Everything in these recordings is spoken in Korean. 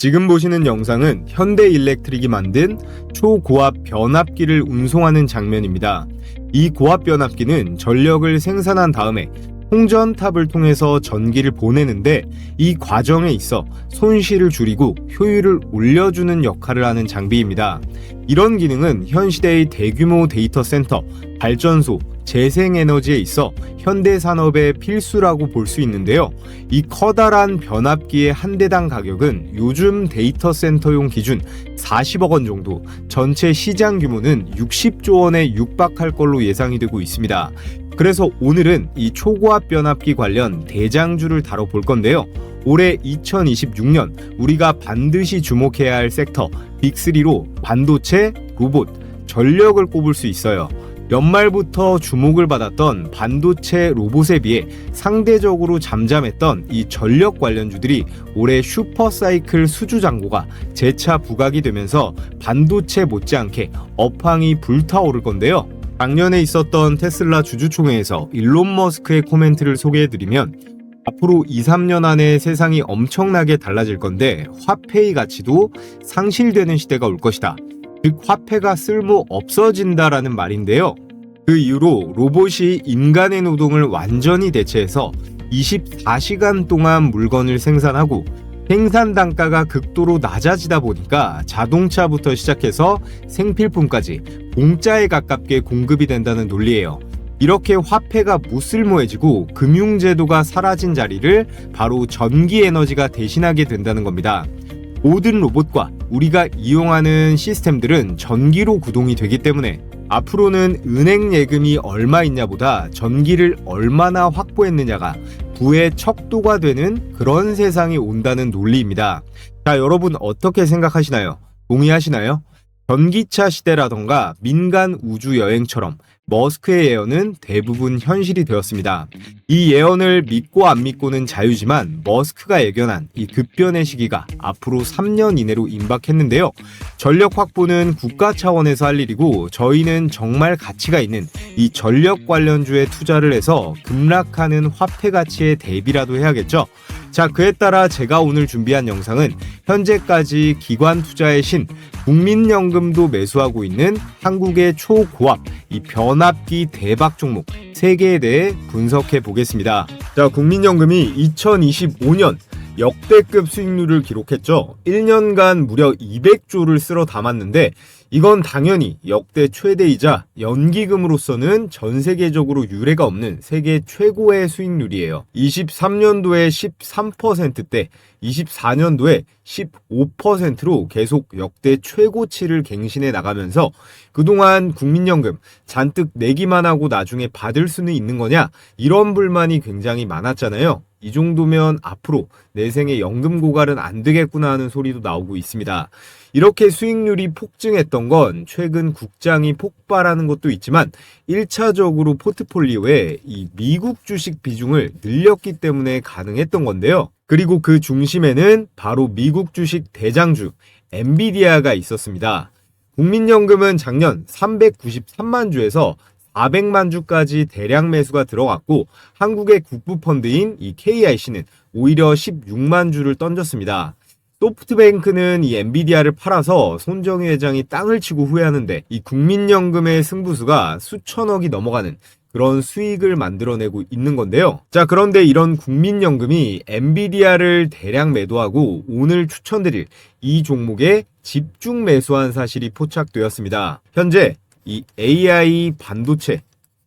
지금 보시는 영상은 현대일렉트릭이 만든 초고압 변압기를 운송하는 장면입니다. 이 고압 변압기는 전력을 생산한 다음에 송전탑을 통해서 전기를 보내는데 이 과정에 있어 손실을 줄이고 효율을 올려주는 역할을 하는 장비입니다. 이런 기능은 현 시대의 대규모 데이터 센터, 발전소, 재생에너지에 있어 현대산업의 필수라고 볼 수 있는데요. 이 커다란 변압기의 한 대당 가격은 요즘 데이터 센터용 기준 40억 원 정도, 전체 시장 규모는 60조 원에 육박할 걸로 예상이 되고 있습니다. 그래서 오늘은 이 초고압 변압기 관련 대장주를 다뤄볼 건데요. 올해 2026년 우리가 반드시 주목해야 할 섹터 빅3로 반도체, 로봇, 전력을 꼽을 수 있어요. 연말부터 주목을 받았던 반도체 로봇에 비해 상대적으로 잠잠했던 이 전력 관련주들이 올해 슈퍼사이클 수주잔고가 재차 부각이 되면서 반도체 못지않게 업황이 불타오를 건데요. 작년에 있었던 테슬라 주주총회에서 일론 머스크의 코멘트를 소개해드리면 앞으로 2, 3년 안에 세상이 엄청나게 달라질 건데 화폐의 가치도 상실되는 시대가 올 것이다. 즉 화폐가 쓸모 없어진다라는 말인데요. 그 이후로 로봇이 인간의 노동을 완전히 대체해서 24시간 동안 물건을 생산하고 생산 단가가 극도로 낮아지다 보니까 자동차부터 시작해서 생필품까지 공짜에 가깝게 공급이 된다는 논리예요. 이렇게 화폐가 무쓸모해지고 금융제도가 사라진 자리를 바로 전기에너지가 대신하게 된다는 겁니다. 모든 로봇과 우리가 이용하는 시스템들은 전기로 구동이 되기 때문에 앞으로는 은행 예금이 얼마 있냐보다 전기를 얼마나 확보했느냐가 부의 척도가 되는 그런 세상이 온다는 논리입니다. 자, 여러분 어떻게 생각하시나요? 동의하시나요? 전기차 시대라던가 민간 우주 여행처럼 머스크의 예언은 대부분 현실이 되었습니다. 이 예언을 믿고 안 믿고는 자유지만 머스크가 예견한 이 급변의 시기가 앞으로 3년 이내로 임박했는데요. 전력 확보는 국가 차원에서 할 일이고 저희는 정말 가치가 있는 이 전력 관련주에 투자를 해서 급락하는 화폐 가치에 대비라도 해야겠죠. 자, 그에 따라 제가 오늘 준비한 영상은 현재까지 기관 투자의 신 국민연금도 매수하고 있는 한국의 초고압 이 변압기 대박 종목 3개에 대해 분석해 보겠습니다. 자, 국민연금이 2025년 역대급 수익률을 기록했죠. 1년간 무려 200조를 쓸어 담았는데 이건 당연히 역대 최대이자 연기금으로서는 전 세계적으로 유례가 없는 세계 최고의 수익률이에요. 23년도에 13%대, 24년도에 15%로 계속 역대 최고치를 갱신해 나가면서 그동안 국민연금 잔뜩 내기만 하고 나중에 받을 수는 있는 거냐? 이런 불만이 굉장히 많았잖아요. 이 정도면 앞으로 내 생에 연금 고갈은 안 되겠구나 하는 소리도 나오고 있습니다. 이렇게 수익률이 폭증했던 건 최근 국장이 폭발하는 것도 있지만 1차적으로 포트폴리오에 이 미국 주식 비중을 늘렸기 때문에 가능했던 건데요. 그리고 그 중심에는 바로 미국 주식 대장주 엔비디아가 있었습니다. 국민연금은 작년 393만 주에서 400만 주까지 대량 매수가 들어갔고 한국의 국부펀드인 이 KIC는 오히려 16만 주를 던졌습니다. 소프트뱅크는 이 엔비디아를 팔아서 손정희 회장이 땅을 치고 후회하는데 이 국민연금의 승부수가 수천억이 넘어가는 그런 수익을 만들어내고 있는 건데요. 자, 그런데 이런 국민연금이 엔비디아를 대량 매도하고 오늘 추천드릴 이 종목에 집중 매수한 사실이 포착되었습니다. 현재 이 AI 반도체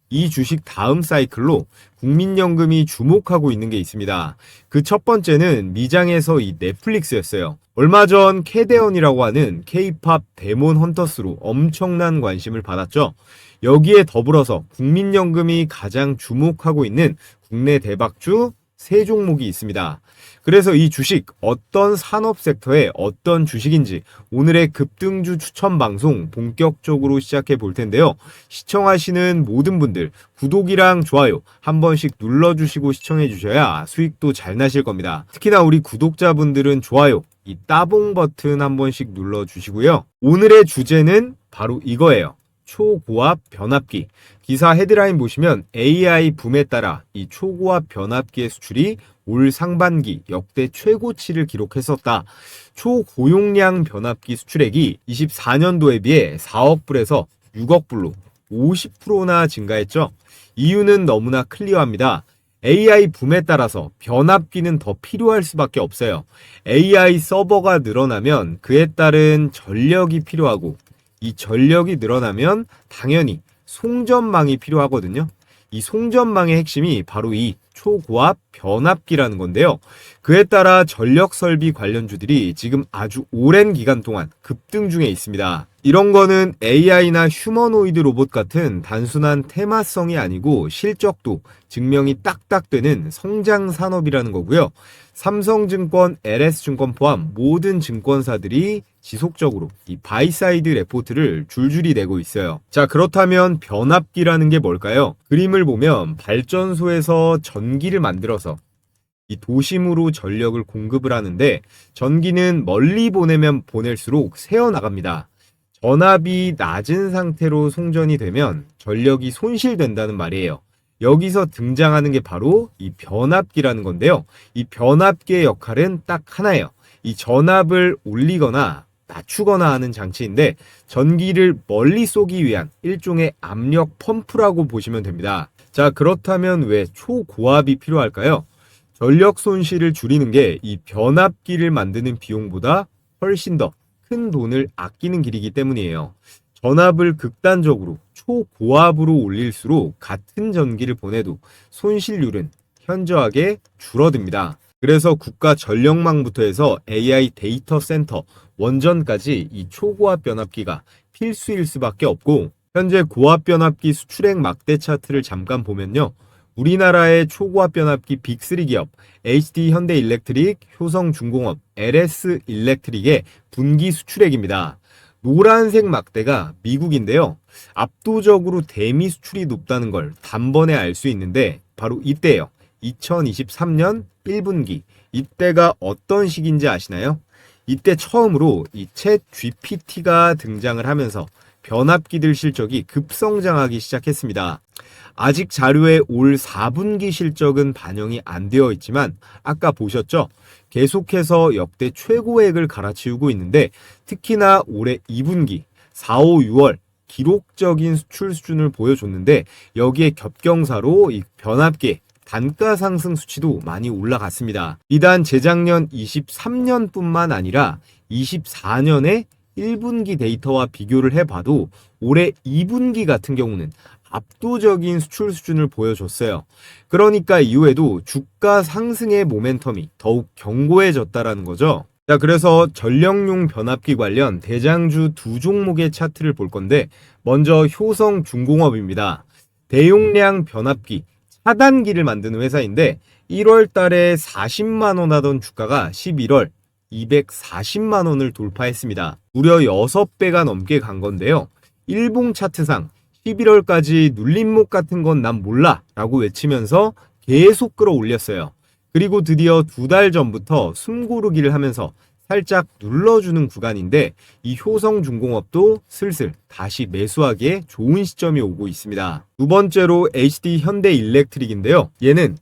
이 주식 다음 사이클로 국민연금이 주목하고 있는 게 있습니다. 그 첫 번째는 미장에서 이 넷플릭스였어요. 얼마 전 캐대언이라고 하는 K-팝 데몬 헌터스로 엄청난 관심을 받았죠. 여기에 더불어서 국민연금이 가장 주목하고 있는 국내 대박주 3종목이 있습니다. 그래서 이 주식 어떤 산업 섹터의 어떤 주식인지 오늘의 급등주 추천 방송 본격적으로 시작해 볼 텐데요. 시청하시는 모든 분들 구독이랑 좋아요 한 번씩 눌러주시고 시청해 주셔야 수익도 잘 나실 겁니다. 특히나 우리 구독자분들은 좋아요 이 따봉 버튼 한 번씩 눌러주시고요. 오늘의 주제는 바로 이거예요. 초고압 변압기. 기사 헤드라인 보시면 AI 붐에 따라 이 초고압 변압기의 수출이 올 상반기 역대 최고치를 기록했었다. 초고용량 변압기 수출액이 24년도에 비해 4억 불에서 6억 불로 50%나 증가했죠. 이유는 너무나 클리어합니다. AI 붐에 따라서 변압기는 더 필요할 수밖에 없어요. AI 서버가 늘어나면 그에 따른 전력이 필요하고, 이 전력이 늘어나면 당연히 송전망이 필요하거든요. 이 송전망의 핵심이 바로 이 초고압 변압기라는 건데요. 그에 따라 전력 설비 관련주들이 지금 아주 오랜 기간 동안 급등 중에 있습니다. 이런 거는 AI나 휴머노이드 로봇 같은 단순한 테마성이 아니고 실적도 증명이 딱딱 되는 성장 산업이라는 거고요. 삼성증권, LS증권 포함 모든 증권사들이 지속적으로 이 바이사이드 레포트를 줄줄이 내고 있어요. 자, 그렇다면 변압기라는 게 뭘까요? 그림을 보면 발전소에서 전기를 만들어서 이 도심으로 전력을 공급을 하는데, 전기는 멀리 보내면 보낼수록 새어나갑니다. 전압이 낮은 상태로 송전이 되면 전력이 손실된다는 말이에요. 여기서 등장하는 게 바로 이 변압기라는 건데요. 이 변압기의 역할은 딱 하나예요. 이 전압을 올리거나 낮추거나 하는 장치인데, 전기를 멀리 쏘기 위한 일종의 압력 펌프라고 보시면 됩니다. 자, 그렇다면 왜 초고압이 필요할까요? 전력 손실을 줄이는 게 이 변압기를 만드는 비용보다 훨씬 더 큰 돈을 아끼는 길이기 때문이에요. 전압을 극단적으로 초고압으로 올릴수록 같은 전기를 보내도 손실률은 현저하게 줄어듭니다. 그래서 국가 전력망부터 해서 AI 데이터 센터, 원전까지 이 초고압 변압기가 필수일 수밖에 없고, 현재 고압 변압기 수출액 막대 차트를 잠깐 보면요. 우리나라의 초고압 변압기 빅3 기업 HD 현대일렉트릭, 효성중공업, LS일렉트릭의 분기 수출액입니다. 노란색 막대가 미국인데요. 압도적으로 대미 수출이 높다는 걸 단번에 알 수 있는데 바로 이때예요. 2023년 1분기. 이때가 어떤 시기인지 아시나요? 이때 처음으로 이 챗 GPT가 등장을 하면서 변압기들 실적이 급성장하기 시작했습니다. 아직 자료에 올 4분기 실적은 반영이 안 되어 있지만 아까 보셨죠? 계속해서 역대 최고액을 갈아치우고 있는데, 특히나 올해 2분기 4, 5, 6월 기록적인 수출 수준을 보여줬는데, 여기에 겹경사로 이 변압기 단가 상승 수치도 많이 올라갔습니다. 비단 재작년 23년뿐만 아니라 24년의 1분기 데이터와 비교를 해봐도 올해 2분기 같은 경우는 압도적인 수출 수준을 보여줬어요. 그러니까 이후에도 주가 상승의 모멘텀이 더욱 견고해졌다라는 거죠. 자, 그래서 전력용 변압기 관련 대장주 두 종목의 차트를 볼 건데, 먼저 효성중공업입니다. 대용량 변압기 차단기를 만드는 회사인데 1월 달에 40만 원 하던 주가가 11월 240만 원을 돌파했습니다. 무려 6배가 넘게 간 건데요. 일봉 차트상 11월까지 눌림목 같은 건 난 몰라 라고 외치면서 계속 끌어올렸어요. 그리고 드디어 2달 전부터 숨고르기를 하면서 살짝 눌러주는 구간인데, 이 효성중공업도 슬슬 다시 매수하기에 좋은 시점이 오고 있습니다. 두 번째로 HD 현대일렉트릭인데요. 얘는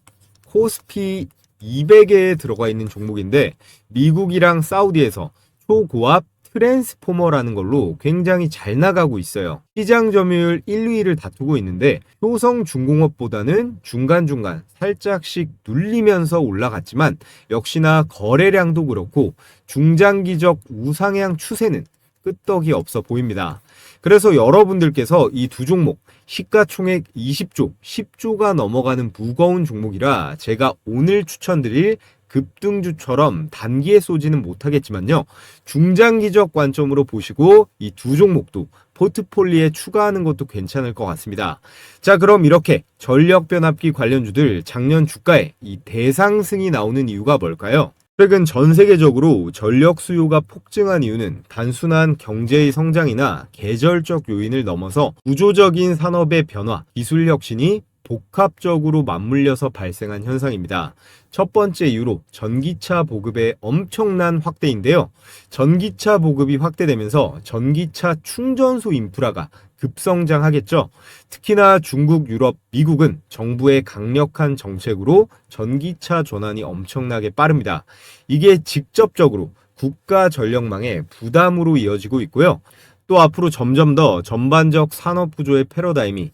코스피 200에 들어가 있는 종목인데, 미국이랑 사우디에서 초고압 트랜스포머라는 걸로 굉장히 잘 나가고 있어요. 시장 점유율 1, 2위를 다투고 있는데, 효성중공업보다는 중간중간 살짝씩 눌리면서 올라갔지만 역시나 거래량도 그렇고 중장기적 우상향 추세는 끄떡이 없어 보입니다. 그래서 여러분들께서 이 두 종목 시가총액 20조, 10조가 넘어가는 무거운 종목이라 제가 오늘 추천드릴 급등주처럼 단기에 쏘지는 못하겠지만요. 중장기적 관점으로 보시고 이 두 종목도 포트폴리오에 추가하는 것도 괜찮을 것 같습니다. 자, 그럼 이렇게 전력 변압기 관련주들 작년 주가에 이 대상승이 나오는 이유가 뭘까요? 최근 전 세계적으로 전력 수요가 폭증한 이유는 단순한 경제의 성장이나 계절적 요인을 넘어서 구조적인 산업의 변화, 기술 혁신이 복합적으로 맞물려서 발생한 현상입니다. 첫 번째 이유로 전기차 보급의 엄청난 확대인데요. 전기차 보급이 확대되면서 전기차 충전소 인프라가 급성장하겠죠. 특히나 중국, 유럽, 미국은 정부의 강력한 정책으로 전기차 전환이 엄청나게 빠릅니다. 이게 직접적으로 국가 전력망의 부담으로 이어지고 있고요. 또 앞으로 점점 더 전반적 산업 구조의 패러다임이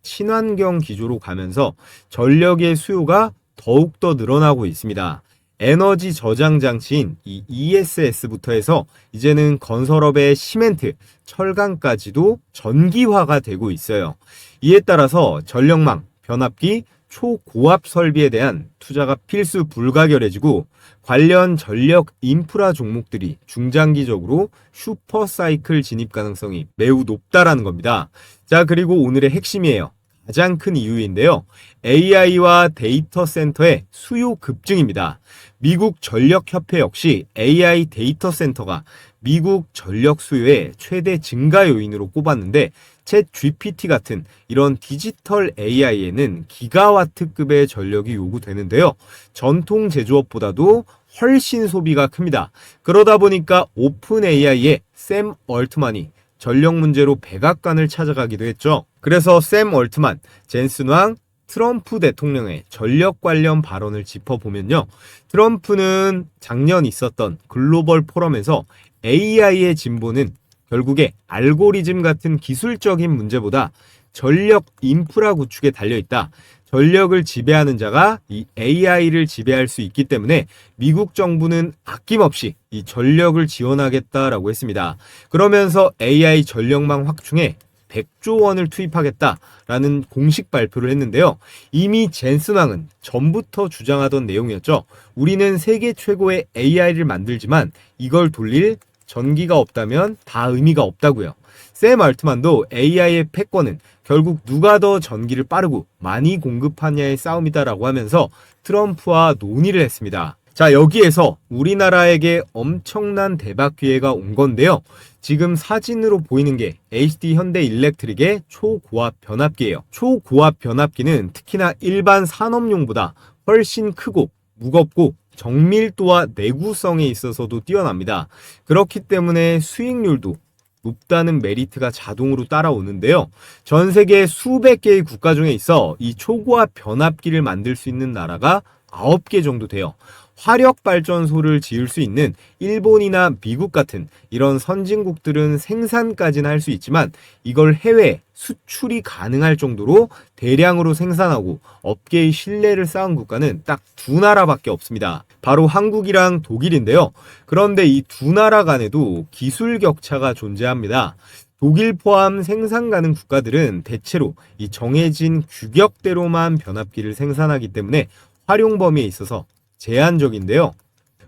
친환경 기조로 가면서 전력의 수요가 더욱더 늘어나고 있습니다. 에너지 저장 장치인 이 ESS부터 해서 이제는 건설업의 시멘트, 철강까지도 전기화가 되고 있어요. 이에 따라서 전력망, 변압기, 초고압 설비에 대한 투자가 필수 불가결해지고 관련 전력 인프라 종목들이 중장기적으로 슈퍼사이클 진입 가능성이 매우 높다라는 겁니다. 자, 그리고 오늘의 핵심이에요. 가장 큰 이유인데요. AI와 데이터 센터의 수요 급증입니다. 미국 전력협회 역시 AI 데이터 센터가 미국 전력 수요의 최대 증가 요인으로 꼽았는데 챗 GPT 같은 이런 디지털 AI에는 기가와트급의 전력이 요구되는데요. 전통 제조업보다도 훨씬 소비가 큽니다. 그러다 보니까 오픈 AI의 샘 얼트만이 전력 문제로 백악관을 찾아가기도 했죠. 그래서 샘 얼트만, 젠슨 왕, 트럼프 대통령의 전력 관련 발언을 짚어보면요. 트럼프는 작년 있었던 글로벌 포럼에서 AI의 진보는 결국에 알고리즘 같은 기술적인 문제보다 전력 인프라 구축에 달려있다. 전력을 지배하는 자가 이 AI를 지배할 수 있기 때문에 미국 정부는 아낌없이 이 전력을 지원하겠다라고 했습니다. 그러면서 AI 전력망 확충에 100조 원을 투입하겠다라는 공식 발표를 했는데요. 이미 젠슨 왕은 전부터 주장하던 내용이었죠. 우리는 세계 최고의 AI를 만들지만 이걸 돌릴 전기가 없다면 다 의미가 없다고요. 샘 알트만도 AI의 패권은 결국 누가 더 전기를 빠르고 많이 공급하냐의 싸움이다라고 하면서 트럼프와 논의를 했습니다. 자, 여기에서 우리나라에게 엄청난 대박 기회가 온 건데요. 지금 사진으로 보이는 게 HD 현대 일렉트릭의 초고압 변압기예요. 초고압 변압기는 특히나 일반 산업용보다 훨씬 크고 무겁고 정밀도와 내구성에 있어서도 뛰어납니다. 그렇기 때문에 수익률도 높다는 메리트가 자동으로 따라오는데요. 전 세계 수백 개의 국가 중에 있어 이 초고압 변압기를 만들 수 있는 나라가 9개 정도 돼요. 화력발전소를 지을 수 있는 일본이나 미국 같은 이런 선진국들은 생산까지는 할 수 있지만 이걸 해외에 수출이 가능할 정도로 대량으로 생산하고 업계의 신뢰를 쌓은 국가는 딱 두 나라밖에 없습니다. 바로 한국이랑 독일인데요. 그런데 이 두 나라 간에도 기술 격차가 존재합니다. 독일 포함 생산 가능 국가들은 대체로 이 정해진 규격대로만 변압기를 생산하기 때문에 활용 범위에 있어서 제한적인데요.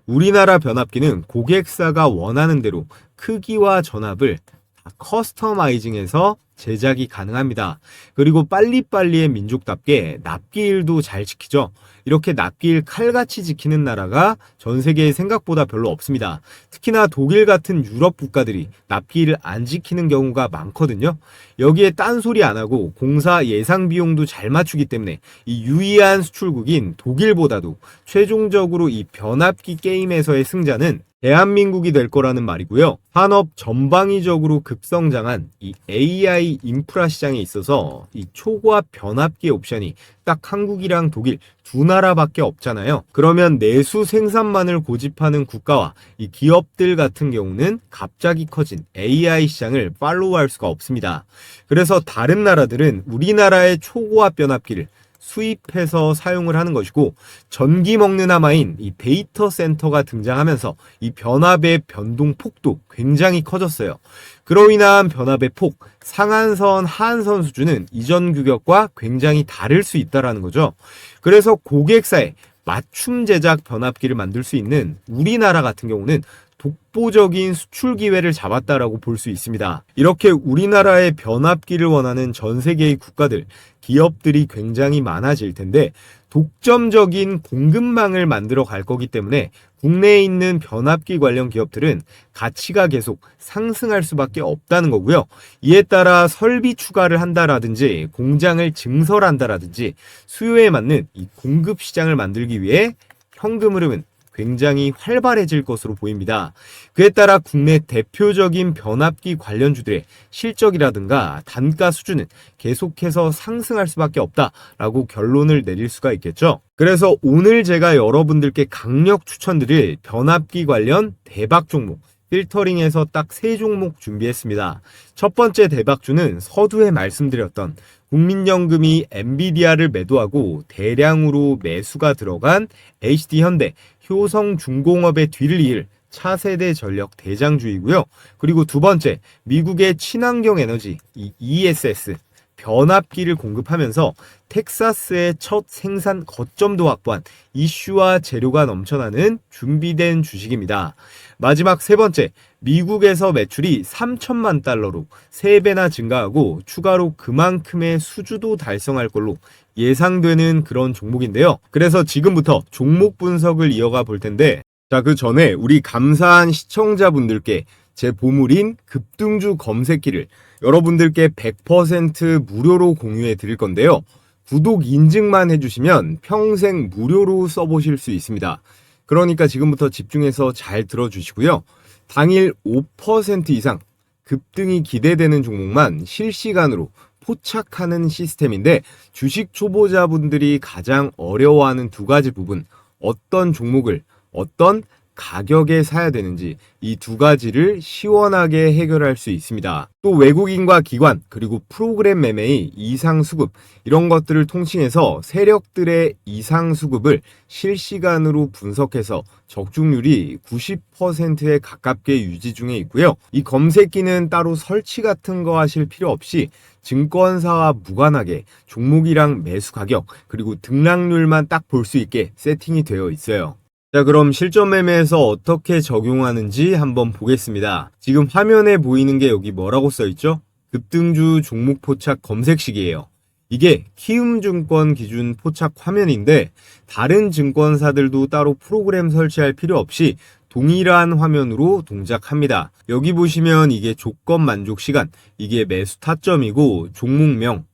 우리나라 변압기는 고객사가 원하는 대로 크기와 전압을 다 커스터마이징해서 제작이 가능합니다. 그리고 빨리빨리의 민족답게 납기일도 잘 지키죠. 이렇게 납기일 칼같이 지키는 나라가 전 세계에 생각보다 별로 없습니다. 특히나 독일 같은 유럽 국가들이 납기일을 안 지키는 경우가 많거든요. 여기에 딴소리 안 하고 공사 예상 비용도 잘 맞추기 때문에 이 유의한 수출국인 독일보다도 최종적으로 이 변압기 게임에서의 승자는 대한민국이 될 거라는 말이고요. 산업 전방위적으로 급성장한 이 AI 인프라 시장에 있어서 이 초고압 변압기 옵션이 딱 한국이랑 독일 두 나라밖에 없잖아요. 그러면 내수 생산만을 고집하는 국가와 이 기업들 같은 경우는 갑자기 커진 AI 시장을 팔로우할 수가 없습니다. 그래서 다른 나라들은 우리나라의 초고압 변압기를 수입해서 사용을 하는 것이고 전기 먹는 하마인 이 데이터 센터가 등장하면서 이 변압의 변동 폭도 굉장히 커졌어요. 그로 인한 변압의 폭, 상한선, 하한선 수준은 이전 규격과 굉장히 다를 수 있다는 거죠. 그래서 고객사에 맞춤 제작 변압기를 만들 수 있는 우리나라 같은 경우는 독보적인 수출 기회를 잡았다라고 볼 수 있습니다. 이렇게 우리나라의 변압기를 원하는 전 세계의 국가들, 기업들이 굉장히 많아질 텐데 독점적인 공급망을 만들어 갈 거기 때문에 국내에 있는 변압기 관련 기업들은 가치가 계속 상승할 수밖에 없다는 거고요. 이에 따라 설비 추가를 한다라든지 공장을 증설한다라든지 수요에 맞는 이 공급 시장을 만들기 위해 현금 흐름은 굉장히 활발해질 것으로 보입니다. 그에 따라 국내 대표적인 변압기 관련주들의 실적이라든가 단가 수준은 계속해서 상승할 수밖에 없다라고 결론을 내릴 수가 있겠죠. 그래서 오늘 제가 여러분들께 강력 추천드릴 변압기 관련 대박 종목 필터링에서 딱 3종목 준비했습니다. 첫 번째 대박주는 서두에 말씀드렸던 국민연금이 엔비디아를 매도하고 대량으로 매수가 들어간 HD현대, 효성중공업의 뒤를 이을 차세대 전력 대장주이고요. 그리고 두 번째, 미국의 친환경 에너지 이 ESS 변압기를 공급하면서 텍사스의 첫 생산 거점도 확보한 이슈와 재료가 넘쳐나는 준비된 주식입니다. 마지막 세 번째, 미국에서 매출이 3천만 달러로 3배나 증가하고 추가로 그만큼의 수주도 달성할 걸로 예상되는 그런 종목인데요. 그래서 지금부터 종목 분석을 이어가 볼 텐데, 자, 그 전에 우리 감사한 시청자분들께 제 보물인 급등주 검색기를 여러분들께 100% 무료로 공유해 드릴 건데요. 구독 인증만 해주시면 평생 무료로 써보실 수 있습니다. 그러니까 지금부터 집중해서 잘 들어주시고요. 당일 5% 이상 급등이 기대되는 종목만 실시간으로 포착하는 시스템인데, 주식 초보자분들이 가장 어려워하는 두 가지 부분, 어떤 종목을 어떤 가격에 사야 되는지 이 두 가지를 시원하게 해결할 수 있습니다. 또 외국인과 기관 그리고 프로그램 매매의 이상 수급, 이런 것들을 통칭해서 세력들의 이상 수급을 실시간으로 분석해서 적중률이 90%에 가깝게 유지 중에 있고요. 이 검색기는 따로 설치 같은 거 하실 필요 없이 증권사와 무관하게 종목이랑 매수 가격 그리고 등락률만 딱 볼 수 있게 세팅이 되어 있어요. 자, 그럼 실전 매매에서 어떻게 적용하는지 한번 보겠습니다. 지금 화면에 보이는 게 여기 뭐라고 써있죠? 급등주 종목 포착 검색식이에요. 이게 키움증권 기준 포착 화면인데 다른 증권사들도 따로 프로그램 설치할 필요 없이 동일한 화면으로 동작합니다. 여기 보시면 이게 조건 만족 시간, 이게 매수 타점이고 종목명,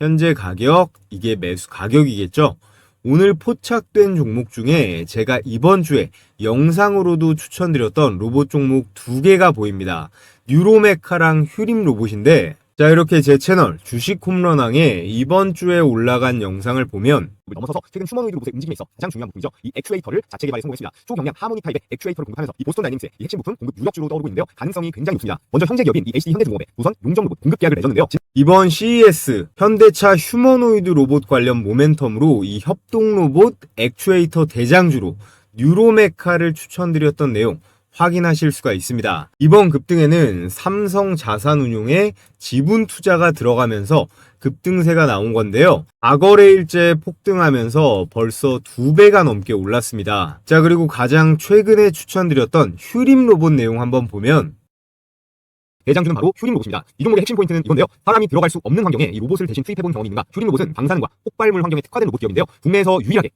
현재 가격, 이게 매수 가격이겠죠? 오늘 포착된 종목 중에 제가 이번 주에 영상으로도 추천드렸던 로봇 종목 2개가 보입니다. 뉴로메카랑 휴림 로봇인데, 자, 이렇게 제 채널 주식 홈런왕에 이번 주에 올라간 영상을 보면 넘어서서 최근 휴머노이드 로봇의 움직임에 있어 가장 중요한 부분이죠. 이 액추에이터를 자체 개발에 성공했습니다. 초경량 하모니 타입의 액추에이터를 공급하면서 이 보스턴 다이내믹스의 이 핵심 부품 공급 유력주로 떠오르고 있는데요. 가능성이 굉장히 높습니다. 먼저 현재 기업인 이 HD 현대중공업에 우선 용접 로봇 공급 계약을 맺었는데요. 이번 CES 현대차 휴머노이드 로봇 관련 모멘텀으로 이 협동 로봇 액추에이터 대장주로 뉴로메카를 추천드렸던 내용 확인하실 수가 있습니다. 이번 급등에는 삼성 자산운용의 지분 투자가 들어가면서 급등세가 나온 건데요. 과거래일째 폭등하면서 벌써 2배가 넘게 올랐습니다. 자, 그리고 가장 최근에 추천드렸던 휴림 로봇 내용 한번 보면 대장주는 바로 휴림 로봇입니다. 이 종목의 핵심 포인트는 이건데요. 사람이 들어갈 수 없는 환경에 이 로봇을 대신 투입해본 경험이 있는가? 휴림 로봇은 방사능과 폭발물 환경에 특화된 로봇 기업인데요. 국내에서 유일하게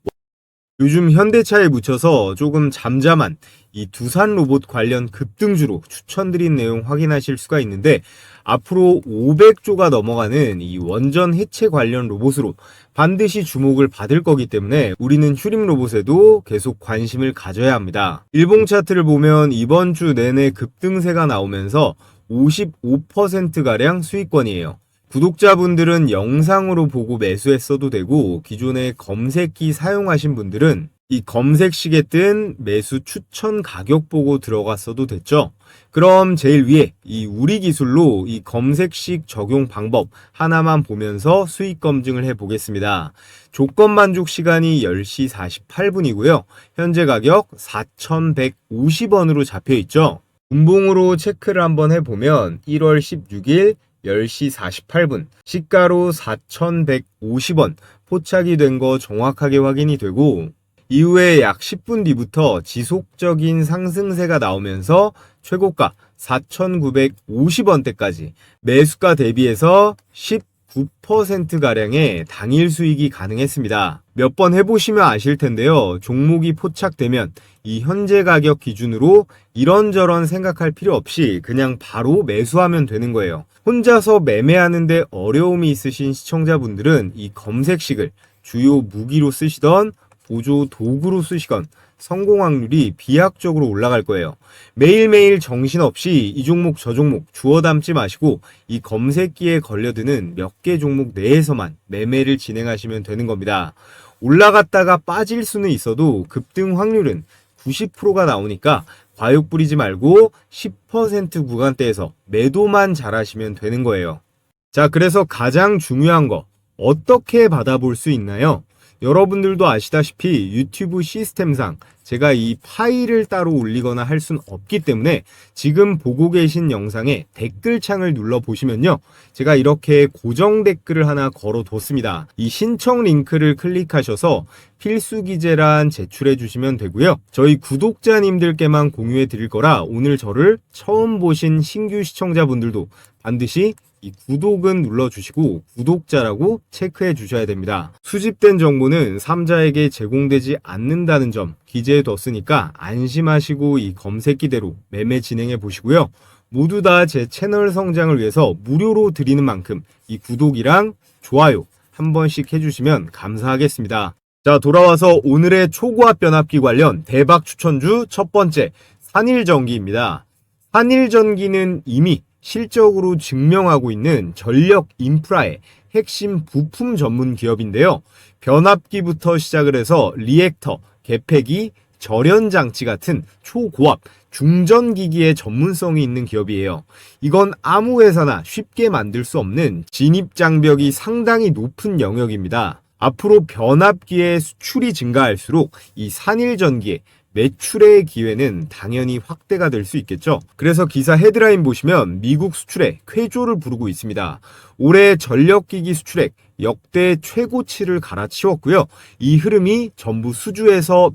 요즘 현대차에 묻혀서 조금 잠잠한 이 두산 로봇 관련 급등주로 추천드린 내용 확인하실 수가 있는데, 앞으로 500조가 넘어가는 이 원전 해체 관련 로봇으로 반드시 주목을 받을 거기 때문에 우리는 휴림 로봇에도 계속 관심을 가져야 합니다. 일봉 차트를 보면 이번 주 내내 급등세가 나오면서 55%가량 수익권이에요. 구독자분들은 영상으로 보고 매수했어도 되고, 기존에 검색기 사용하신 분들은 이 검색식에 뜬 매수 추천 가격 보고 들어갔어도 됐죠. 그럼 제일 위에 이 우리 기술로 이 검색식 적용 방법 하나만 보면서 수익 검증을 해 보겠습니다. 조건 만족 시간이 10시 48분이고요. 현재 가격 4,150원으로 잡혀 있죠. 분봉으로 체크를 한번 해보면 1월 16일 10시 48분 시가로 4,150원 포착이 된 거 정확하게 확인이 되고, 이후에 약 10분 뒤부터 지속적인 상승세가 나오면서 최고가 4,950원대까지 매수가 대비해서 19%가량의 당일 수익이 가능했습니다. 몇 번 해보시면 아실 텐데요. 종목이 포착되면 이 현재 가격 기준으로 이런저런 생각할 필요 없이 그냥 바로 매수하면 되는 거예요. 혼자서 매매하는데 어려움이 있으신 시청자분들은 이 검색식을 주요 무기로 쓰시던 보조 도구로 쓰시건 성공 확률이 비약적으로 올라갈 거예요. 매일매일 정신없이 이 종목 저 종목 주워 담지 마시고 이 검색기에 걸려드는 몇 개 종목 내에서만 매매를 진행하시면 되는 겁니다. 올라갔다가 빠질 수는 있어도 급등 확률은 90%가 나오니까 과욕 부리지 말고 10% 구간대에서 매도만 잘하시면 되는 거예요. 자, 그래서 가장 중요한 거 어떻게 받아볼 수 있나요? 여러분들도 아시다시피 유튜브 시스템상 제가 이 파일을 따로 올리거나 할 수는 없기 때문에 지금 보고 계신 영상에 댓글창을 눌러보시면요. 제가 이렇게 고정 댓글을 하나 걸어뒀습니다. 이 신청 링크를 클릭하셔서 필수 기재란 제출해 주시면 되고요. 저희 구독자님들께만 공유해 드릴 거라 오늘 저를 처음 보신 신규 시청자분들도 반드시 이 구독은 눌러주시고 구독자라고 체크해 주셔야 됩니다. 수집된 정보는 3자에게 제공되지 않는다는 점 기재해 뒀으니까 안심하시고 이 검색기대로 매매 진행해 보시고요. 모두 다 제 채널 성장을 위해서 무료로 드리는 만큼 이 구독이랑 좋아요 한 번씩 해주시면 감사하겠습니다. 자, 돌아와서 오늘의 초고압 변압기 관련 대박 추천주 첫 번째 산일전기입니다. 산일전기는 이미 실적으로 증명하고 있는 전력 인프라의 핵심 부품 전문 기업인데요. 변압기부터 시작을 해서 리액터, 개폐기, 절연장치 같은 초고압, 중전기기의 전문성이 있는 기업이에요. 이건 아무 회사나 쉽게 만들 수 없는 진입장벽이 상당히 높은 영역입니다. 앞으로 변압기의 수출이 증가할수록 이 산일전기의 매출의 기회는 당연히 확대가 될 수 있겠죠. 그래서 기사 헤드라인 보시면 미국 수출에 쾌조를 부르고 있습니다. 올해 전력기기 수출액 역대 최고치를 갈아치웠고요. 이 흐름이 전부 수주에서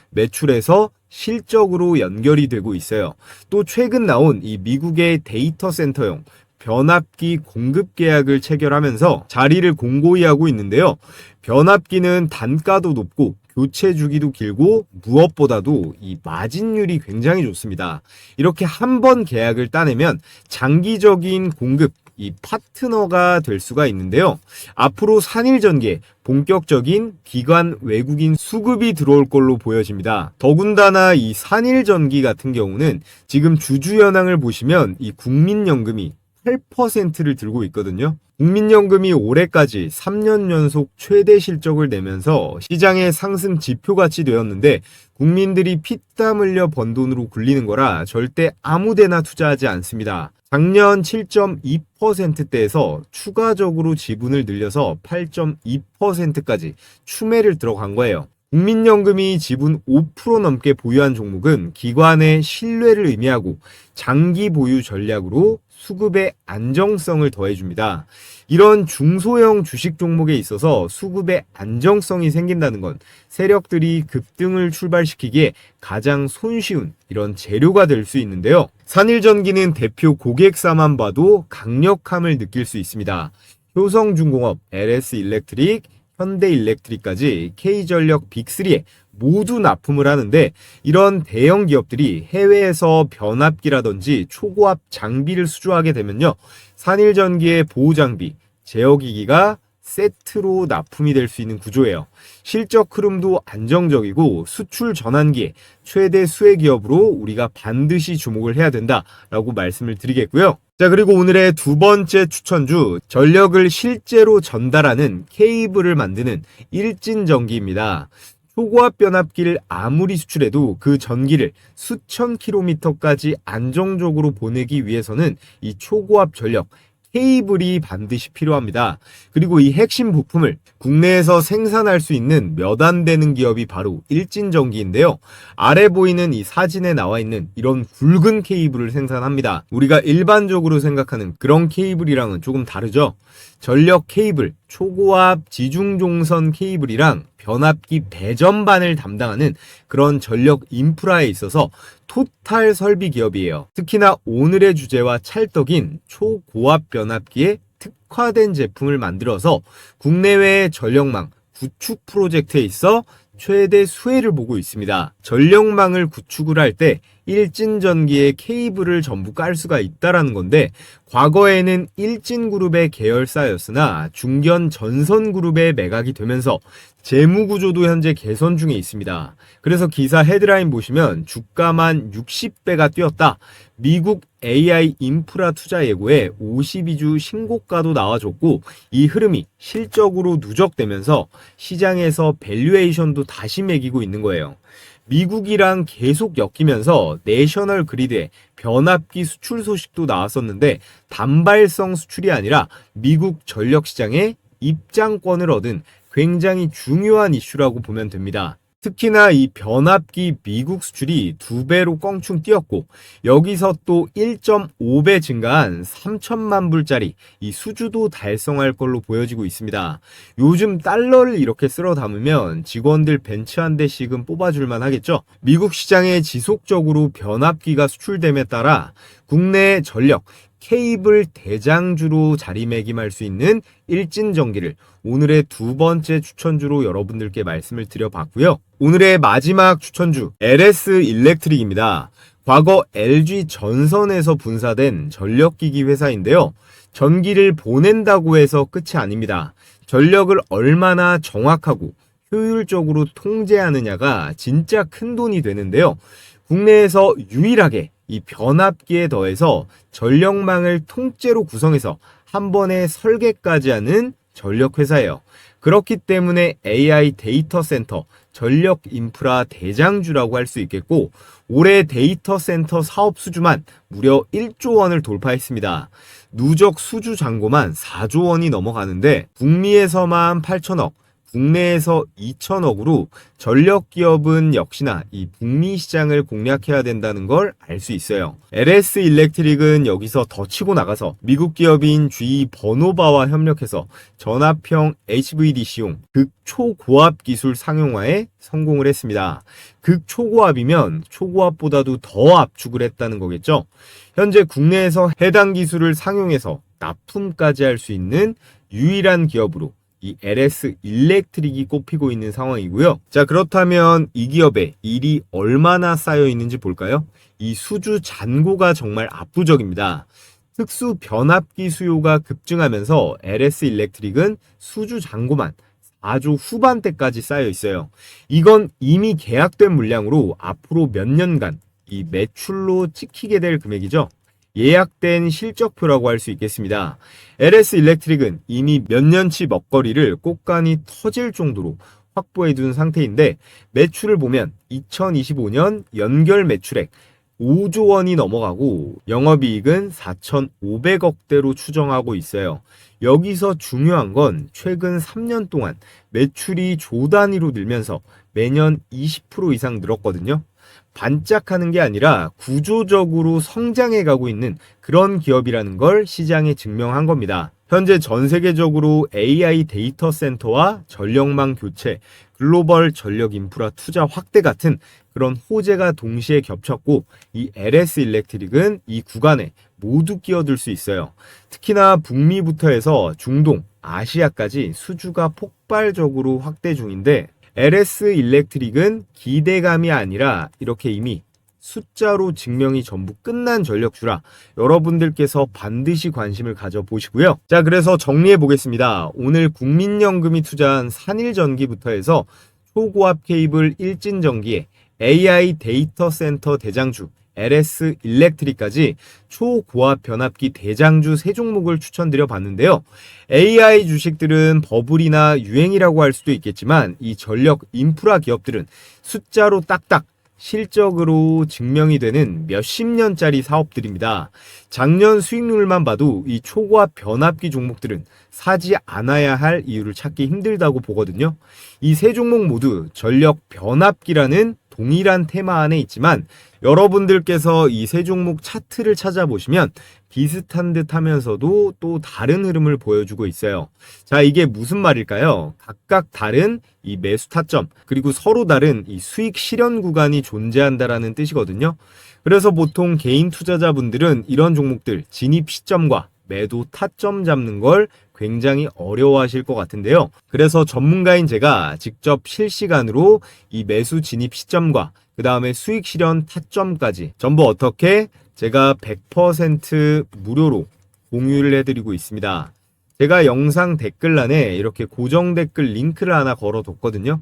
매출에서 실적으로 연결이 되고 있어요. 또 최근 나온 이 미국의 데이터 센터용 변압기 공급 계약을 체결하면서 자리를 공고히 하고 있는데요. 변압기는 단가도 높고 교체 주기도 길고 무엇보다도 이 마진율이 굉장히 좋습니다. 이렇게 한 번 계약을 따내면 장기적인 공급 이 파트너가 될 수가 있는데요. 앞으로 산일전기에 본격적인 기관 외국인 수급이 들어올 걸로 보여집니다. 더군다나 이 산일전기 같은 경우는 지금 주주연항을 보시면 이 국민연금이 8%를 들고 있거든요. 국민연금이 올해까지 3년 연속 최대 실적을 내면서 시장의 상승 지표같이 되었는데 국민들이 피땀 흘려 번 돈으로 굴리는 거라 절대 아무데나 투자하지 않습니다. 작년 7.2%대에서 추가적으로 지분을 늘려서 8.2%까지 추매를 들어간 거예요. 국민연금이 지분 5% 넘게 보유한 종목은 기관의 신뢰를 의미하고 장기 보유 전략으로 수급의 안정성을 더해줍니다. 이런 중소형 주식 종목에 있어서 수급의 안정성이 생긴다는 건 세력들이 급등을 출발시키기에 가장 손쉬운 이런 재료가 될 수 있는데요. 산일전기는 대표 고객사만 봐도 강력함을 느낄 수 있습니다. 효성중공업, LS일렉트릭, 현대일렉트릭까지 K전력 빅3에 모두 납품을 하는데 이런 대형 기업들이 해외에서 변압기라든지 초고압 장비를 수주하게 되면요. 산일전기의 보호장비, 제어기기가 세트로 납품이 될 수 있는 구조예요. 실적 흐름도 안정적이고 수출 전환기에 최대 수혜 기업으로 우리가 반드시 주목을 해야 된다라고 말씀을 드리겠고요. 자, 그리고 오늘의 두 번째 추천주, 전력을 실제로 전달하는 케이블을 만드는 일진전기입니다. 초고압 변압기를 아무리 수출해도 그 전기를 수천 킬로미터까지 안정적으로 보내기 위해서는 이 초고압 전력, 케이블이 반드시 필요합니다. 그리고 이 핵심 부품을 국내에서 생산할 수 있는 몇 안 되는 기업이 바로 일진전기인데요. 아래 보이는 이 사진에 나와 있는 이런 굵은 케이블을 생산합니다. 우리가 일반적으로 생각하는 그런 케이블이랑은 조금 다르죠. 전력 케이블, 초고압 지중종선 케이블이랑 변압기 배전반을 담당하는 그런 전력 인프라에 있어서 토탈 설비 기업이에요. 특히나 오늘의 주제와 찰떡인 초고압 변압기에 특화된 제품을 만들어서 국내외 전력망 구축 프로젝트에 있어 최대 수혜를 보고 있습니다. 전력망을 구축을 할 때 일진전기에 케이블을 전부 깔 수가 있다라는 건데, 과거에는 일진그룹의 계열사였으나 중견 전선그룹의 매각이 되면서 재무구조도 현재 개선 중에 있습니다. 그래서 기사 헤드라인 보시면 주가만 60배가 뛰었다. 미국 AI 인프라 투자 예고에 52주 신고가도 나와줬고, 이 흐름이 실적으로 누적되면서 시장에서 밸류에이션도 다시 매기고 있는 거예요. 미국이랑 계속 엮이면서 내셔널 그리드에 변압기 수출 소식도 나왔었는데, 단발성 수출이 아니라 미국 전력 시장에 입장권을 얻은 굉장히 중요한 이슈라고 보면 됩니다. 특히나 이 변압기 미국 수출이 2배로 껑충 뛰었고, 여기서 또 1.5배 증가한 3천만 불짜리 이 수주도 달성할 걸로 보여지고 있습니다. 요즘 달러를 이렇게 쓸어 담으면 직원들 벤츠 한 대씩은 뽑아줄만 하겠죠. 미국 시장에 지속적으로 변압기가 수출됨에 따라 국내 전력 케이블 대장주로 자리매김할 수 있는 일진전기를 오늘의 두 번째 추천주로 여러분들께 말씀을 드려봤고요. 오늘의 마지막 추천주 LS 일렉트릭입니다. 과거 LG 전선에서 분사된 전력기기 회사인데요. 전기를 보낸다고 해서 끝이 아닙니다. 전력을 얼마나 정확하고 효율적으로 통제하느냐가 진짜 큰 돈이 되는데요. 국내에서 유일하게 이 변압기에 더해서 전력망을 통째로 구성해서 한 번에 설계까지 하는 전력회사예요. 그렇기 때문에 AI 데이터 센터 전력 인프라 대장주라고 할 수 있겠고, 올해 데이터 센터 사업 수주만 무려 1조 원을 돌파했습니다. 누적 수주 잔고만 4조 원이 넘어가는데, 북미에서만 8천억, 국내에서 2천억으로 전력 기업은 역시나 이 북미 시장을 공략해야 된다는 걸 알 수 있어요. LS 일렉트릭은 여기서 더 치고 나가서 미국 기업인 GE 버노바와 협력해서 전압형 HVDC용 극초고압 기술 상용화에 성공을 했습니다. 극초고압이면 초고압보다도 더 압축을 했다는 거겠죠. 현재 국내에서 해당 기술을 상용해서 납품까지 할 수 있는 유일한 기업으로 이 LS 일렉트릭이 꼽히고 있는 상황이고요. 자, 그렇다면 이 기업에 일이 얼마나 쌓여 있는지 볼까요? 이 수주 잔고가 정말 압도적입니다. 특수 변압기 수요가 급증하면서 LS 일렉트릭은 수주 잔고만 4조 후반대까지 쌓여 있어요. 이건 이미 계약된 물량으로 앞으로 몇 년간 이 매출로 찍히게 될 금액이죠. 예약된 실적표라고 할 수 있겠습니다. LS 일렉트릭은 이미 몇 년치 먹거리를 꽃간이 터질 정도로 확보해 둔 상태인데, 매출을 보면 2025년 연결 매출액 5조 원이 넘어가고 영업이익은 4,500억대로 추정하고 있어요. 여기서 중요한 건 최근 3년 동안 매출이 조 단위로 늘면서 매년 20% 이상 늘었거든요. 반짝하는 게 아니라 구조적으로 성장해 가고 있는 그런 기업이라는 걸 시장에 증명한 겁니다. 현재 전 세계적으로 AI 데이터 센터와 전력망 교체, 글로벌 전력 인프라 투자 확대 같은 그런 호재가 동시에 겹쳤고, 이 LS 일렉트릭은 이 구간에 모두 끼어들 수 있어요. 특히나 북미부터 해서 중동, 아시아까지 수주가 폭발적으로 확대 중인데, LS 일렉트릭은 기대감이 아니라 이렇게 이미 숫자로 증명이 전부 끝난 전력주라 여러분들께서 반드시 관심을 가져보시고요. 자, 그래서 정리해 보겠습니다. 오늘 국민연금이 투자한 산일전기부터 해서 초고압 케이블 일진전기에 AI 데이터 센터 대장주 LS 일렉트릭까지 초고압 변압기 대장주 세 종목을 추천드려 봤는데요. AI 주식들은 버블이나 유행이라고 할 수도 있겠지만, 이 전력 인프라 기업들은 숫자로 딱딱 실적으로 증명이 되는 몇십 년짜리 사업들입니다. 작년 수익률만 봐도 이 초고압 변압기 종목들은 사지 않아야 할 이유를 찾기 힘들다고 보거든요. 이 세 종목 모두 전력 변압기라는 동일한 테마 안에 있지만 여러분들께서 이 세 종목 차트를 찾아보시면 비슷한 듯 하면서도 또 다른 흐름을 보여주고 있어요. 자, 이게 무슨 말일까요? 각각 다른 이 매수 타점, 그리고 서로 다른 이 수익 실현 구간이 존재한다라는 뜻이거든요. 그래서 보통 개인 투자자분들은 이런 종목들 진입 시점과 매도 타점 잡는 걸 굉장히 어려워하실 것 같은데요. 그래서 전문가인 제가 직접 실시간으로 이 매수 진입 시점과 그 다음에 수익 실현 타점까지 전부 어떻게 제가 100% 무료로 공유를 해드리고 있습니다. 제가 영상 댓글란에 이렇게 고정 댓글 링크를 하나 걸어뒀거든요.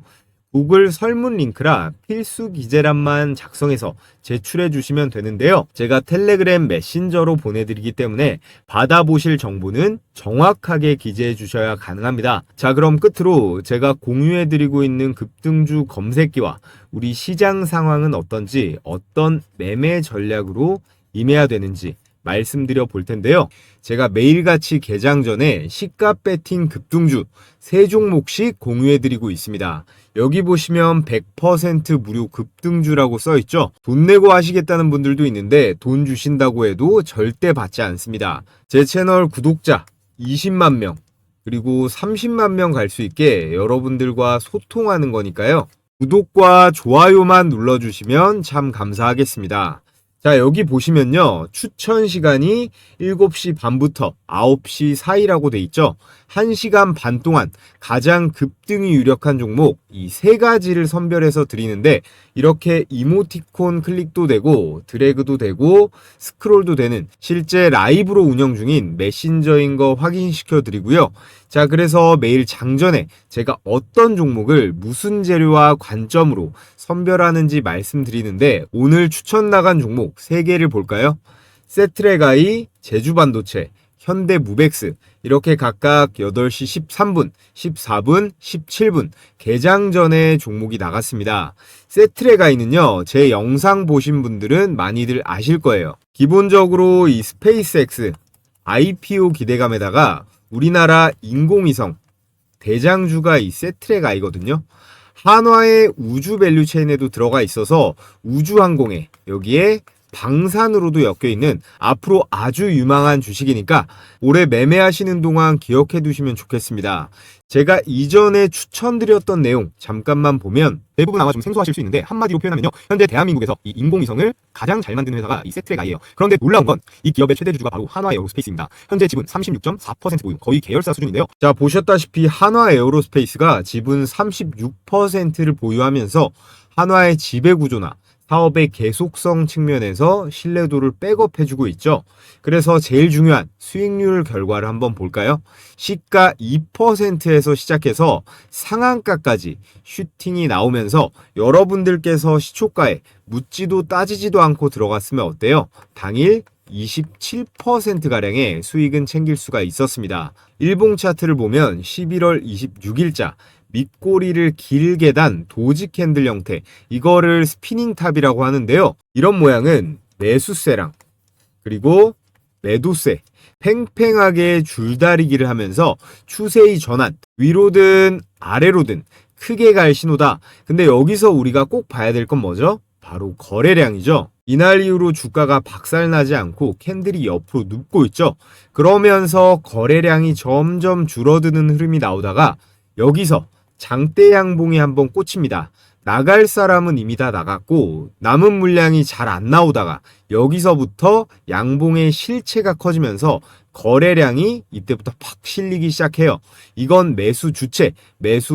구글 설문 링크라 필수 기재란만 작성해서 제출해 주시면 되는데요. 제가 텔레그램 메신저로 보내드리기 때문에 받아보실 정보는 정확하게 기재해 주셔야 가능합니다. 자, 그럼 끝으로 제가 공유해 드리고 있는 급등주 검색기와 우리 시장 상황은 어떤지, 어떤 매매 전략으로 임해야 되는지 말씀드려 볼 텐데요. 제가 매일같이 개장 전에 시가 배팅 급등주 3종목씩 공유해 드리고 있습니다. 여기 보시면 100% 무료 급등주라고 써있죠. 돈 내고 하시겠다는 분들도 있는데 돈 주신다고 해도 절대 받지 않습니다. 제 채널 구독자 20만 명 그리고 30만 명 갈 수 있게 여러분들과 소통하는 거니까요. 구독과 좋아요만 눌러주시면 참 감사하겠습니다. 자, 여기 보시면요. 추천 시간이 7시 반부터 9시 사이라고 돼 있죠. 1시간 반 동안 가장 급등이 유력한 종목 이 3가지를 선별해서 드리는데 이렇게 이모티콘 클릭도 되고 드래그도 되고 스크롤도 되는 실제 라이브로 운영 중인 메신저인 거 확인시켜 드리고요. 자, 그래서 매일 장전에 제가 어떤 종목을 무슨 재료와 관점으로 선별하는지 말씀드리는데 오늘 추천 나간 종목 3개를 볼까요? 세트레가이, 제주반도체, 현대무벡스 이렇게 각각 8시 13분, 14분, 17분 개장 전에 종목이 나갔습니다. 세트레가이는요, 제 영상 보신 분들은 많이들 아실 거예요. 기본적으로 이 스페이스X IPO 기대감에다가 우리나라 인공위성 대장주가 이 세트레가이거든요. 한화의 우주 밸류체인에도 들어가 있어서 우주항공에 여기에 방산으로도 엮여있는 앞으로 아주 유망한 주식이니까 올해 매매하시는 동안 기억해 두시면 좋겠습니다. 제가 이전에 추천드렸던 내용 잠깐만 보면 대부분 아마 좀 생소하실 수 있는데 한마디로 표현하면요. 현재 대한민국에서 이 인공위성을 가장 잘 만드는 회사가 이 세트레가이에요. 그런데 놀라운 건 이 기업의 최대 주주가 바로 한화에어로스페이스입니다. 현재 지분 36.4% 보유, 거의 계열사 수준인데요. 자, 보셨다시피 한화에어로스페이스가 지분 36%를 보유하면서 한화의 지배구조나 사업의 계속성 측면에서 신뢰도를 백업해주고 있죠. 그래서 제일 중요한 수익률 결과를 한번 볼까요? 시가 2%에서 시작해서 상한가까지 슈팅이 나오면서 여러분들께서 시초가에 묻지도 따지지도 않고 들어갔으면 어때요? 당일 27%가량의 수익은 챙길 수가 있었습니다. 일봉 차트를 보면 11월 26일자 밑꼬리를 길게 단 도지 캔들 형태, 이거를 스피닝 탑이라고 하는데요. 이런 모양은 매수세랑 그리고 매도세 팽팽하게 줄다리기를 하면서 추세의 전환, 위로든 아래로든 크게 갈 신호다. 근데 여기서 우리가 꼭 봐야 될 건 뭐죠? 바로 거래량이죠. 이날 이후로 주가가 박살나지 않고 캔들이 옆으로 눕고 있죠. 그러면서 거래량이 점점 줄어드는 흐름이 나오다가 여기서 장대 양봉이 한번 꽂힙니다. 나갈 사람은 이미 다 나갔고 남은 물량이 잘 안 나오다가 여기서부터 양봉의 실체가 커지면서 거래량이 이때부터 팍 실리기 시작해요. 이건 매수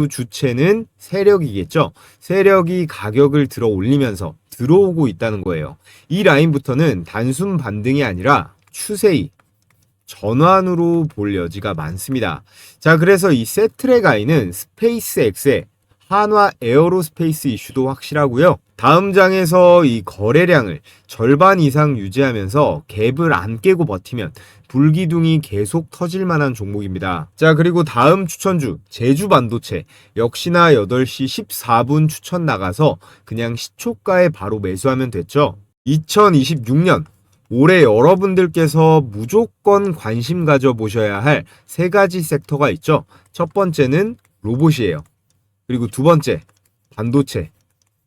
주체는 세력이겠죠. 세력이 가격을 들어 올리면서 들어오고 있다는 거예요. 이 라인부터는 단순 반등이 아니라 추세의 전환으로 볼 여지가 많습니다. 자, 그래서 이 세트레가이는 스페이스X의 한화 에어로스페이스 이슈도 확실하고요. 다음 장에서 이 거래량을 절반 이상 유지하면서 갭을 안 깨고 버티면 불기둥이 계속 터질 만한 종목입니다. 자, 그리고 다음 추천주 제주반도체 역시나 8시 14분 추천 나가서 그냥 시초가에 바로 매수하면 됐죠. 2026년 올해 여러분들께서 무조건 관심 가져보셔야 할 3가지 섹터가 있죠. 첫 번째는 로봇이에요. 그리고 두 번째 반도체,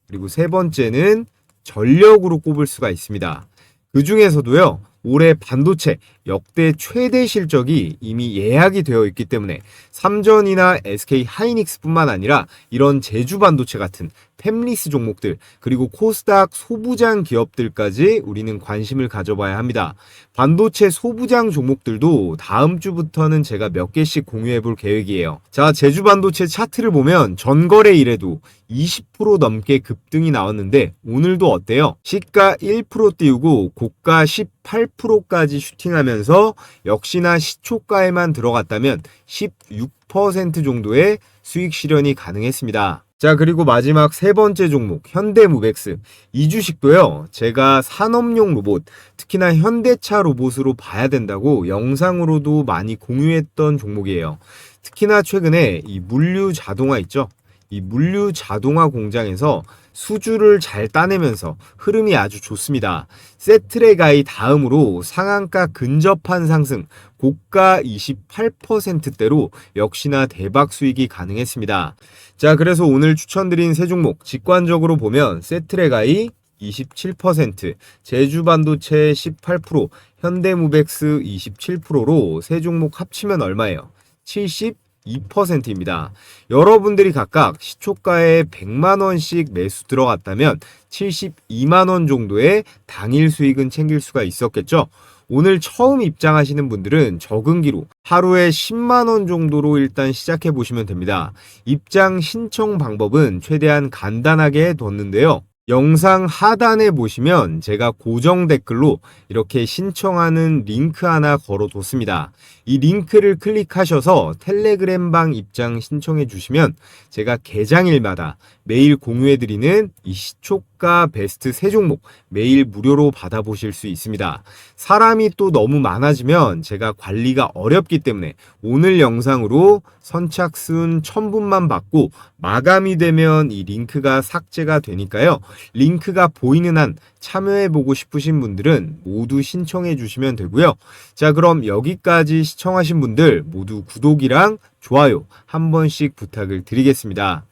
그리고 세 번째는 전력으로 꼽을 수가 있습니다. 그 중에서도요, 올해 반도체 역대 최대 실적이 이미 예약이 되어 있기 때문에 삼전이나 SK 하이닉스뿐만 아니라 이런 제주 반도체 같은 팹리스 종목들, 그리고 코스닥 소부장 기업들까지 우리는 관심을 가져봐야 합니다. 반도체 소부장 종목들도 다음 주부터는 제가 몇 개씩 공유해 볼 계획이에요. 자, 제주 반도체 차트를 보면 전거래 일에도 20% 넘게 급등이 나왔는데 오늘도 어때요? 시가 1% 띄우고 고가 18%까지 슈팅하면서 역시나 시초가에만 들어갔다면 16% 정도의 수익 실현이 가능했습니다. 자, 그리고 마지막 세 번째 종목 현대무벡스. 이 주식도요, 제가 산업용 로봇, 특히나 현대차 로봇으로 봐야 된다고 영상으로도 많이 공유했던 종목이에요. 특히나 최근에 이 물류 자동화 있죠? 이 물류 자동화 공장에서 수주를 잘 따내면서 흐름이 아주 좋습니다. 세트레가이 다음으로 상한가 근접한 상승, 고가 28%대로 역시나 대박 수익이 가능했습니다. 자, 그래서 오늘 추천드린 세 종목 직관적으로 보면 세트레가이 27%, 제주반도체 18%, 현대무벡스 27%로 세 종목 합치면 얼마예요? 72%입니다. 여러분들이 각각 시초가에 100만원씩 매수 들어갔다면 72만원 정도의 당일 수익은 챙길 수가 있었겠죠? 오늘 처음 입장하시는 분들은 적응기로 하루에 10만원 정도로 일단 시작해 보시면 됩니다. 입장 신청 방법은 최대한 간단하게 뒀는데요. 영상 하단에 보시면 제가 고정 댓글로 이렇게 신청하는 링크 하나 걸어뒀습니다. 이 링크를 클릭하셔서 텔레그램방 입장 신청해 주시면 제가 개장일마다 매일 공유해드리는 이 시초가 베스트 세 종목 매일 무료로 받아보실 수 있습니다. 사람이 또 너무 많아지면 제가 관리가 어렵기 때문에 오늘 영상으로 선착순 1000분만 받고 마감이 되면 이 링크가 삭제가 되니까요. 링크가 보이는 한 참여해보고 싶으신 분들은 모두 신청해 주시면 되고요. 자, 그럼 여기까지 시청하신 분들 모두 구독이랑 좋아요 한 번씩 부탁을 드리겠습니다.